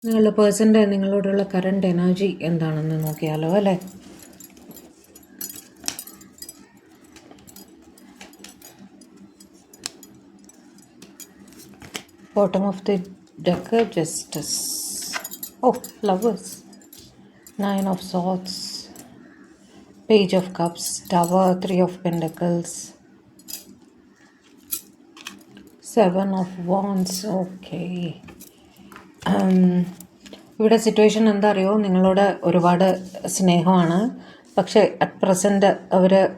നിങ്ങളുടെ പേഴ്സൻ്റെ നിങ്ങളോടുള്ള കറണ്ട് എനർജി എന്താണെന്ന് നോക്കിയാലോ അല്ലേ? Bottom of the deck, justice. Oh, flowers, 9 of swords, Page of Cups, Tower, 3 of Pentacles, 7 of Wands. Okay, ഇവിടെ സിറ്റുവേഷൻ എന്താ അറിയോ, നിങ്ങളോട് ഒരുപാട് സ്നേഹമാണ്. പക്ഷേ അറ്റ് പ്രസൻറ്റ്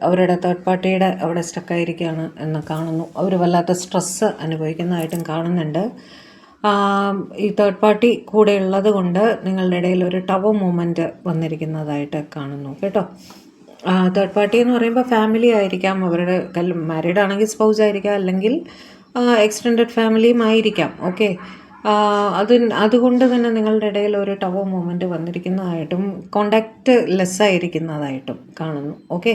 അവരുടെ തേർഡ് പാർട്ടിയുടെ അവിടെ സ്റ്റക്കായിരിക്കുകയാണ് എന്ന് കാണുന്നു. അവർ വല്ലാത്ത സ്ട്രെസ്സ് അനുഭവിക്കുന്നതായിട്ടും കാണുന്നുണ്ട്. ഈ തേർഡ് പാർട്ടി കൂടെ ഉള്ളത് കൊണ്ട് നിങ്ങളുടെ ഇടയിൽ ഒരു ടവർ മൂവ്മെൻറ്റ് വന്നിരിക്കുന്നതായിട്ട് കാണുന്നു കേട്ടോ. തേർഡ് പാർട്ടി എന്ന് പറയുമ്പോൾ ഫാമിലി ആയിരിക്കാം, അവരുടെ മാരീഡ് ആണെങ്കിൽ സ്പൗസ് ആയിരിക്കാം, അല്ലെങ്കിൽ എക്സ്റ്റെൻഡഡ് ഫാമിലിയും ആയിരിക്കാം. ഓക്കെ, അതുകൊണ്ട് തന്നെ നിങ്ങളുടെ ഇടയിൽ ഒരു ടവർ മൂവ്മെൻറ്റ് വന്നിരിക്കുന്നതായിട്ടും കോണ്ടാക്റ്റ് ലെസ്സായിരിക്കുന്നതായിട്ടും കാണുന്നു. ഓക്കെ,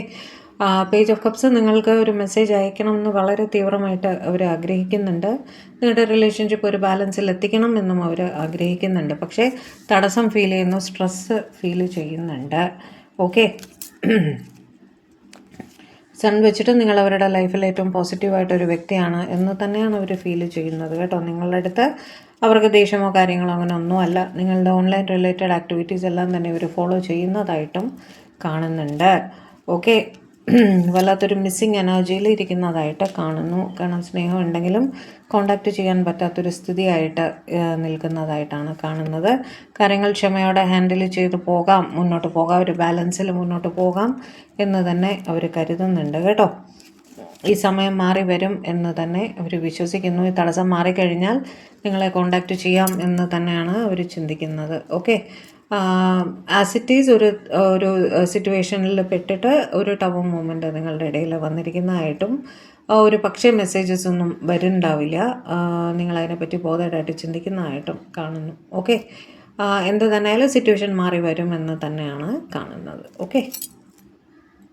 പേജ് ഓഫ് കപ്സ് നിങ്ങൾക്ക് ഒരു മെസ്സേജ് അയക്കണം എന്ന് വളരെ തീവ്രമായിട്ട് അവർ ആഗ്രഹിക്കുന്നുണ്ട്. നിങ്ങളുടെ റിലേഷൻഷിപ്പ് ഒരു ബാലൻസിൽ എത്തിക്കണം എന്നും അവർ ആഗ്രഹിക്കുന്നുണ്ട്. പക്ഷേ തടസ്സം ഫീൽ ചെയ്യുന്നു, സ്ട്രെസ്സ് ഫീൽ ചെയ്യുന്നുണ്ട്. ഓക്കെ, സൺ വെച്ചിട്ട് നിങ്ങൾ അവരുടെ ലൈഫിൽ ഏറ്റവും പോസിറ്റീവായിട്ടൊരു വ്യക്തിയാണ് എന്ന് തന്നെയാണ് അവർ ഫീൽ ചെയ്യുന്നത് കേട്ടോ. നിങ്ങളുടെ അടുത്ത് അവർക്ക് ദേഷ്യമോ കാര്യങ്ങളോ അങ്ങനെ ഒന്നുമല്ല. നിങ്ങളുടെ ഓൺലൈൻ റിലേറ്റഡ് ആക്ടിവിറ്റീസ് എല്ലാം തന്നെ ഇവർ ഫോളോ ചെയ്യുന്നതായിട്ടും കാണുന്നുണ്ട്. ഓക്കെ, വല്ലാത്തൊരു മിസ്സിങ് എനർജിയിൽ ഇരിക്കുന്നതായിട്ട് കാണുന്നു. കാരണം സ്നേഹം ഉണ്ടെങ്കിലും കോണ്ടാക്റ്റ് ചെയ്യാൻ പറ്റാത്തൊരു സ്ഥിതിയായിട്ട് നിൽക്കുന്നതായിട്ടാണ് കാണുന്നത്. കാര്യങ്ങൾ ക്ഷമയോടെ ഹാൻഡിൽ ചെയ്ത് പോകാം, മുന്നോട്ട് പോകാം, ഒരു ബാലൻസിൽ മുന്നോട്ട് പോകാം എന്ന് തന്നെ അവർ കരുതുന്നുണ്ട് കേട്ടോ. ഈ സമയം മാറി വരും എന്ന് തന്നെ അവർ വിശ്വസിക്കുന്നു. ഈ തടസ്സം മാറിക്കഴിഞ്ഞാൽ നിങ്ങളെ കോണ്ടാക്റ്റ് ചെയ്യാം എന്ന് തന്നെയാണ് അവർ ചിന്തിക്കുന്നത്. ഓക്കെ, ആസ് ഇറ്റ് ഈസ് ഒരു സിറ്റുവേഷനിൽ പെട്ടിട്ട് ഒരു ടവർ മൂവ്മെൻറ്റ് നിങ്ങളുടെ ഇടയിൽ വന്നിരിക്കുന്നതായിട്ടും ഒരു പക്ഷേ മെസ്സേജസ് ഒന്നും വരുന്നുണ്ടാവില്ല. നിങ്ങളതിനെപ്പറ്റി ബോധമായിട്ട് ചിന്തിക്കുന്നതായിട്ടും കാണുന്നു. ഓക്കെ, എന്ത് തന്നെയായാലും സിറ്റുവേഷൻ മാറി വരും എന്ന് തന്നെയാണ് കാണുന്നത്. ഓക്കെ.